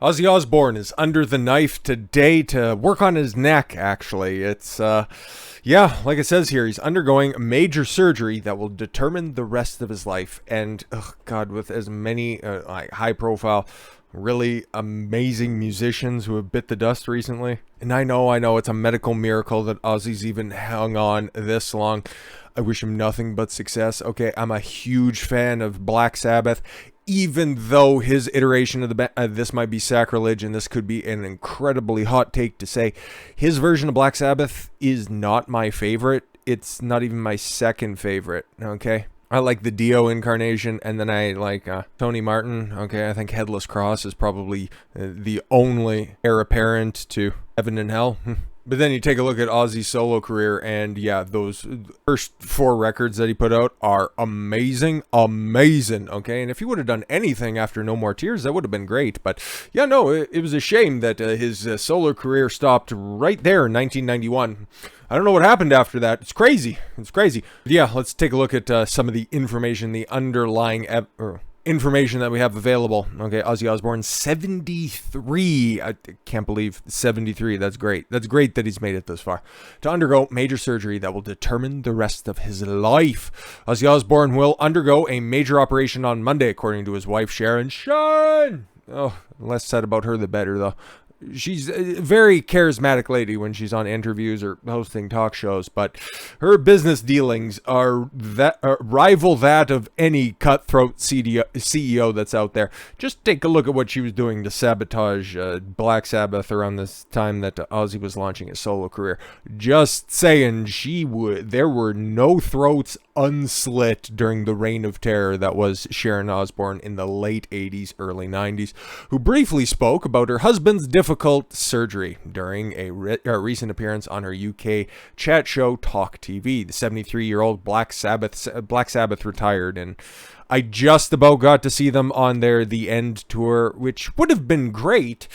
Ozzy Osbourne is under the knife today to work on his neck, actually. It's, yeah, like it says here, he's undergoing major surgery that will determine the rest of his life. And, oh God, with as many high-profile, really amazing musicians who have bit the dust recently. And I know, it's a medical miracle that Ozzy's even hung on this long. I wish him nothing but success. Okay, I'm a huge fan of Black Sabbath. Even though his iteration of the band, this might be sacrilege and this could be an incredibly hot take to say, his version of Black Sabbath is not my favorite. It's not even my second favorite, okay? I like the Dio incarnation, and then I like Tony Martin, okay? I think Headless Cross is probably the only heir apparent to Heaven and Hell. But then you take a look at Ozzy's solo career, and yeah, those first 4 records that he put out are amazing, okay? And if he would have done anything after No More Tears, that would have been great. But yeah, no, it was a shame that his solo career stopped right there in 1991. I don't know what happened after that. It's crazy. But yeah, let's take a look at some of the information, the underlying information that we have available. Okay, Ozzy Osbourne, 73. I can't believe 73. That's great. That's great that he's made it this far. To undergo major surgery that will determine the rest of his life. Ozzy Osbourne will undergo a major operation on Monday, according to his wife, Sharon. Oh, less said about her, the better, though. She's a very charismatic lady when she's on interviews or hosting talk shows, but her business dealings rival that of any cutthroat CEO that's out there. Just take a look at what she was doing to sabotage Black Sabbath around this time that Ozzy was launching his solo career. Just saying, there were no throats unslit during the reign of terror that was Sharon Osbourne in the late 80s, early 90s, who briefly spoke about her husband's difficult surgery during a recent appearance on her UK chat show Talk TV. The 73-year-old Black Sabbath retired, and I just about got to see them on their The End tour, which would have been great.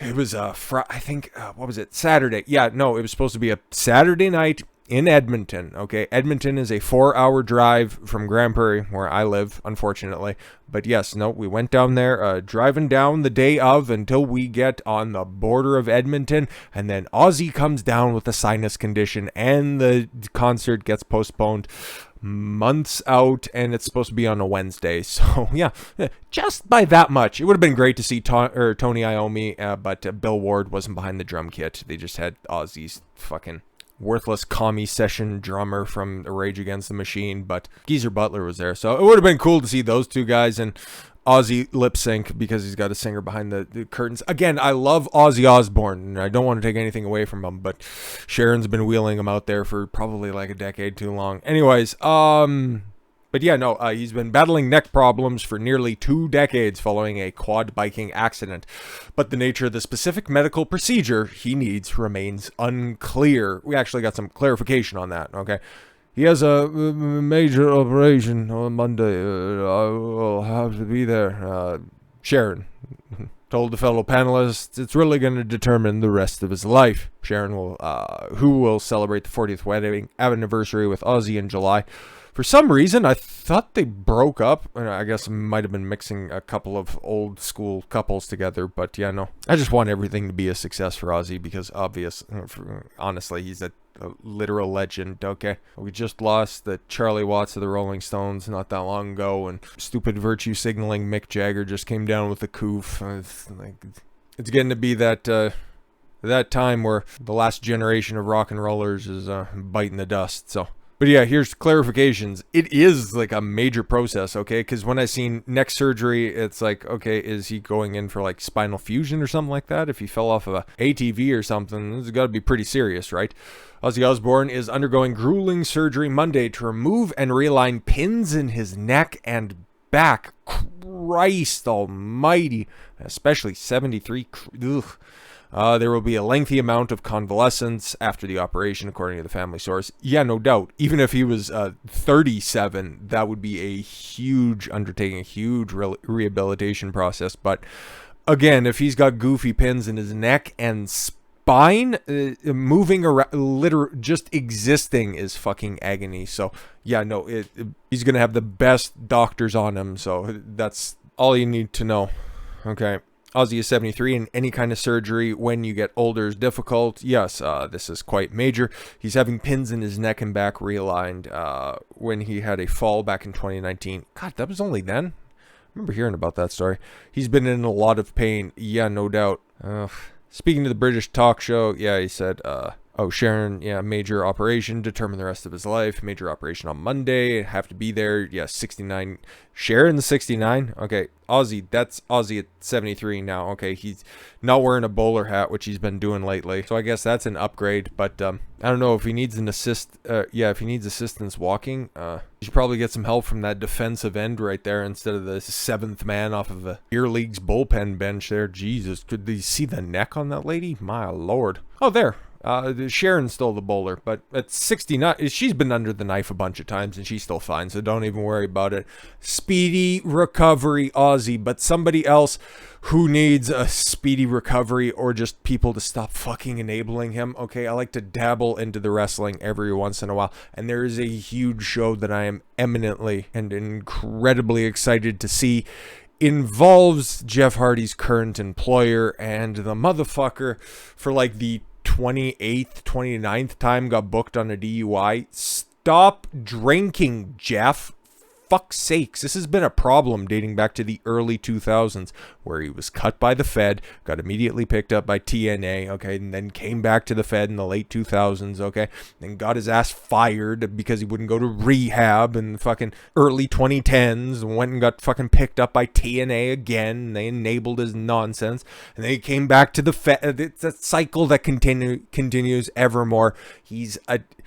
It was I think what was it, Saturday? Yeah, no, it was supposed to be a Saturday night in Edmonton. Okay, Edmonton is a 4-hour drive from Grand Prairie, where I live, unfortunately. But yes, no, we went down there, driving down the day of until we get on the border of Edmonton, and then Ozzy comes down with a sinus condition, and the concert gets postponed months out, and it's supposed to be on a Wednesday. So yeah, just by that much. It would have been great to see Tony Iommi, but Bill Ward wasn't behind the drum kit. They just had Ozzy's fucking worthless commie session drummer from Rage Against the Machine, but Geezer Butler was there, so it would have been cool to see those two guys and Ozzy lip sync because he's got a singer behind the curtains. Again, I love Ozzy Osbourne, and I don't want to take anything away from him, but Sharon's been wheeling him out there for probably like a decade too long. Anyways, but yeah, no, he's been battling neck problems for nearly 2 decades following a quad biking accident. But the nature of the specific medical procedure he needs remains unclear. We actually got some clarification on that, okay? He has a major operation on Monday. I will have to be there. Sharon told the fellow panelists it's really going to determine the rest of his life. Sharon who will celebrate the 40th wedding anniversary with Ozzy in July. For some reason, I thought they broke up. I guess I might have been mixing a couple of old school couples together. But yeah, no. I just want everything to be a success for Ozzy because honestly, he's a literal legend, okay? We just lost the Charlie Watts of the Rolling Stones not that long ago. And stupid virtue signaling Mick Jagger just came down with a coof. It's getting to be that time where the last generation of rock and rollers is biting the dust, so... But yeah, here's clarifications. It is like a major process, okay? Because when I seen neck surgery, it's like, okay, is he going in for like spinal fusion or something like that? If he fell off of a ATV or something, this has got to be pretty serious, right? Ozzy Osbourne is undergoing grueling surgery Monday to remove and realign pins in his neck and back. Christ almighty. Especially 73. Ugh. There will be a lengthy amount of convalescence after the operation, according to the family source. Yeah, no doubt. Even if he was 37, that would be a huge undertaking, a huge rehabilitation process. But again, if he's got goofy pins in his neck and spine, moving around, just existing is fucking agony. So yeah, no, he's going to have the best doctors on him. So that's all you need to know. Okay. Ozzy is 73, and any kind of surgery when you get older is difficult. Yes, this is quite major. He's having pins in his neck and back realigned when he had a fall back in 2019. God, that was only then? I remember hearing about that story. He's been in a lot of pain. Yeah, no doubt. Speaking to the British talk show, yeah, he said, oh, Sharon, yeah, major operation, determine the rest of his life. Major operation on Monday, have to be there. Yeah, 69. Sharon, 69? Okay, Ozzy, that's Ozzy at 73 now. Okay, he's not wearing a bowler hat, which he's been doing lately. So I guess that's an upgrade, but I don't know if he needs an if he needs assistance walking, he should probably get some help from that defensive end right there instead of the seventh man off of the beer league's bullpen bench there. Jesus, could you see the neck on that lady? My lord. Oh, there. Sharon stole the bowler, but at 69, she's been under the knife a bunch of times and she's still fine, so don't even worry about it. Speedy recovery, Ozzy, but somebody else who needs a speedy recovery or just people to stop fucking enabling him. Okay, I like to dabble into the wrestling every once in a while, and there is a huge show that I am eminently and incredibly excited to see. Involves Jeff Hardy's current employer, and the motherfucker for like the 28th, 29th time got booked on a DUI. Stop drinking, Jeff. Fuck's sakes. This has been a problem dating back to the early 2000s, where he was cut by the Fed, got immediately picked up by TNA, okay, and then came back to the Fed in the late 2000s, okay, and got his ass fired because he wouldn't go to rehab in the fucking early 2010s, and went and got fucking picked up by TNA again, and they enabled his nonsense, and then he came back to the Fed. It's a cycle that continues evermore. He's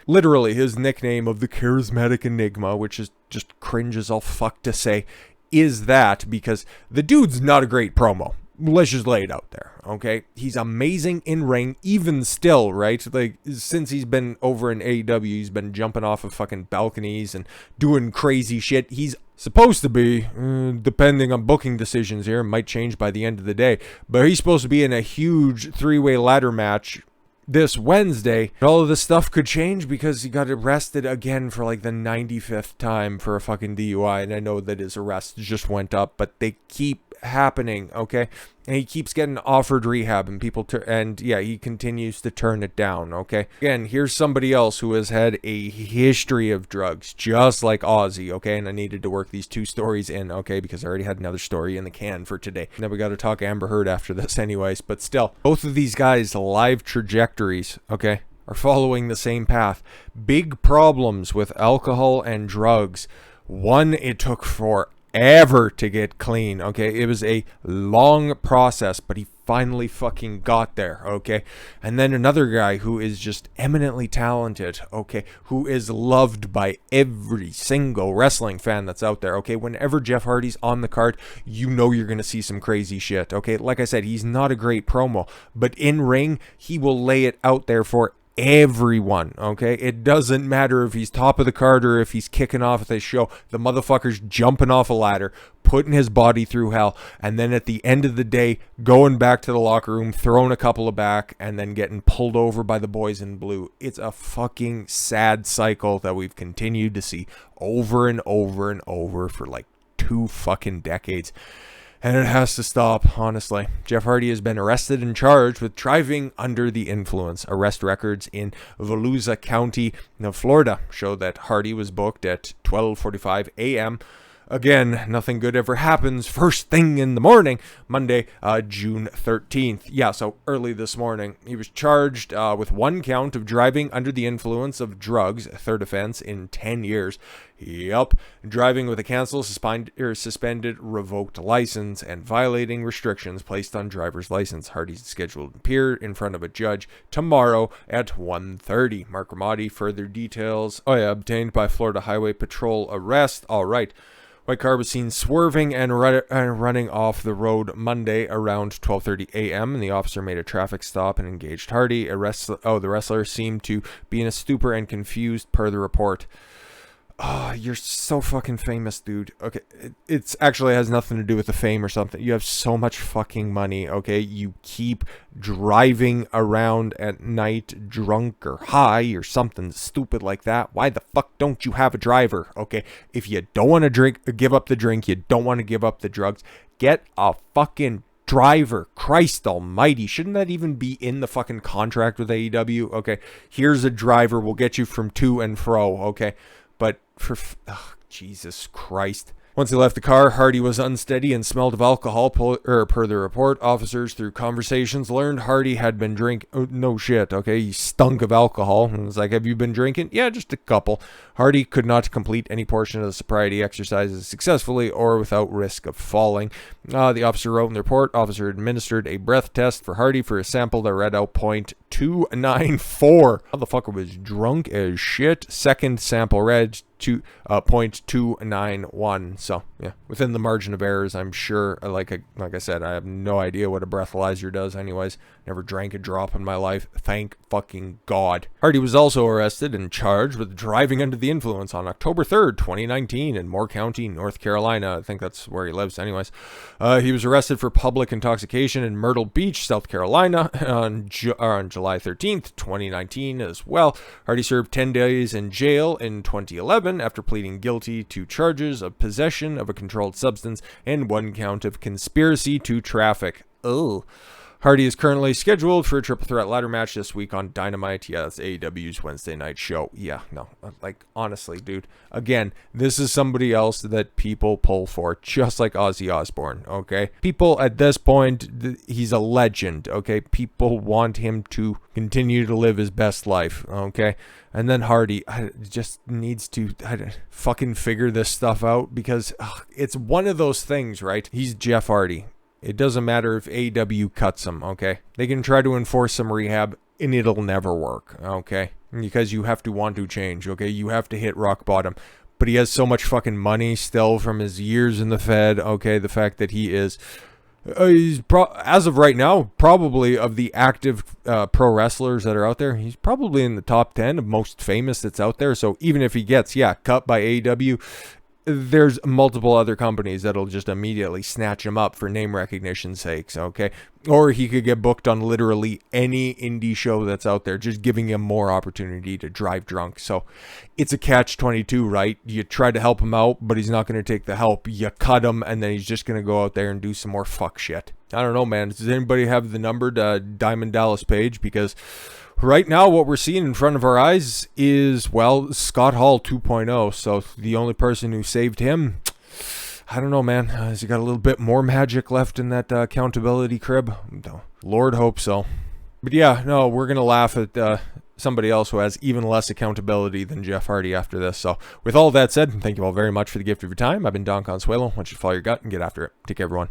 literally his nickname of the Charismatic Enigma, which is just cringe as all fuck to say, is that because the dude's not a great promo. Let's just lay it out there, okay? He's amazing in ring, even still, right? Like, since he's been over in AEW, he's been jumping off of fucking balconies and doing crazy shit. He's supposed to be, depending on booking decisions here, might change by the end of the day, but he's supposed to be in a huge three-way ladder match this Wednesday. All of this stuff could change because he got arrested again for like the 95th time for a fucking DUI, and I know that his arrest just went up, but they keep happening, okay? And he keeps getting offered rehab, and people and yeah, he continues to turn it down, okay? Again, here's somebody else who has had a history of drugs, just like Ozzy, okay? And I needed to work these two stories in, okay, because I already had another story in the can for today. Now we got to talk Amber Heard after this anyways, but still, both of these guys' live trajectories, okay, are following the same path. Big problems with alcohol and drugs. One, it took forever to get clean, okay? It was a long process, but he finally fucking got there, okay? And then another guy who is just eminently talented, okay? Who is loved by every single wrestling fan that's out there, okay? Whenever Jeff Hardy's on the card, you know you're gonna see some crazy shit, okay? Like I said, he's not a great promo, but in ring, he will lay it out there for everyone, okay? It doesn't matter if he's top of the card or if he's kicking off at the show. The motherfucker's jumping off a ladder, putting his body through hell, and then at the end of the day, going back to the locker room, throwing a couple of back, and then getting pulled over by the boys in blue. It's a fucking sad cycle that we've continued to see over and over and over for like 2 fucking decades. And it has to stop, honestly. Jeff Hardy has been arrested and charged with driving under the influence. Arrest records in Volusia County, Florida, show that Hardy was booked at 12:45 a.m. Again, nothing good ever happens first thing in the morning, Monday, June 13th. Yeah, so early this morning. He was charged with 1 count of driving under the influence of drugs, 3rd offense in 10 years. Yup, driving with a canceled, suspended, revoked license, and violating restrictions placed on driver's license. Hardy's scheduled to appear in front of a judge tomorrow at 1:30. Mark Ramadi, further details. Oh yeah, obtained by Florida Highway Patrol arrest. All right. White car was seen swerving and running off the road Monday around 12:30 a.m. and the officer made a traffic stop and engaged Hardy. The wrestler seemed to be in a stupor and confused per the report. Oh, you're so fucking famous, dude. Okay, it's actually has nothing to do with the fame or something. You have so much fucking money, okay? You keep driving around at night drunk or high or something stupid like that. Why the fuck don't you have a driver, okay? If you don't want to give up the drink, you don't want to give up the drugs, get a fucking driver. Christ almighty. Shouldn't that even be in the fucking contract with AEW? Okay, here's a driver. We'll get you from to and fro. Okay, but for... Jesus Christ. Once he left the car, Hardy was unsteady and smelled of alcohol. Per the report, officers through conversations learned Hardy had been drinking. Oh, no shit, okay? He stunk of alcohol. And was like, have you been drinking? Yeah, just a couple. Hardy could not complete any portion of the sobriety exercises successfully or without risk of falling. The officer wrote in the report, officer administered a breath test for Hardy for a sample that read out .294. Motherfucker was drunk as shit. Second sample read .291. So yeah, within the margin of errors, I'm sure. Like I said, I have no idea what a breathalyzer does. Anyways, never drank a drop in my life. Thank fucking God. Hardy was also arrested and charged with driving under the influence on October 3rd, 2019, in Moore County, North Carolina. I think that's where he lives. Anyways, he was arrested for public intoxication in Myrtle Beach, South Carolina, on July 13th, 2019, as well. Hardy served 10 days in jail in 2011 after pleading guilty to charges of possession of a controlled substance and 1 count of conspiracy to traffic. Oh. Hardy is currently scheduled for a triple threat ladder match this week on Dynamite. Yeah, that's AEW's Wednesday night show. Yeah, no, like, honestly, dude. Again, this is somebody else that people pull for, just like Ozzy Osbourne, okay? People at this point, he's a legend, okay? People want him to continue to live his best life, okay? And then Hardy just needs to fucking figure this stuff out, because it's one of those things, right? He's Jeff Hardy. It doesn't matter if AEW cuts him, okay? They can try to enforce some rehab, and it'll never work, okay? Because you have to want to change, okay? You have to hit rock bottom. But he has so much fucking money still from his years in the Fed, okay? The fact that he is... as of right now, probably of the active pro wrestlers that are out there, he's probably in the top 10 of most famous that's out there. So even if he gets, cut by AEW... there's multiple other companies that'll just immediately snatch him up for name recognition's sakes, okay? Or he could get booked on literally any indie show that's out there, just giving him more opportunity to drive drunk. So it's a catch-22, right? You try to help him out, but he's not going to take the help. You cut him, and then he's just going to go out there and do some more fuck shit. I don't know, man. Does anybody have the number to Diamond Dallas Page? Because... right now, what we're seeing in front of our eyes is, well, Scott Hall 2.0. So the only person who saved him, I don't know, man. Has he got a little bit more magic left in that accountability crib? No. Lord hope so. But yeah, no, we're going to laugh at somebody else who has even less accountability than Jeff Hardy after this. So with all that said, thank you all very much for the gift of your time. I've been Don Consuelo. I want you to follow your gut and get after it. Take care, everyone.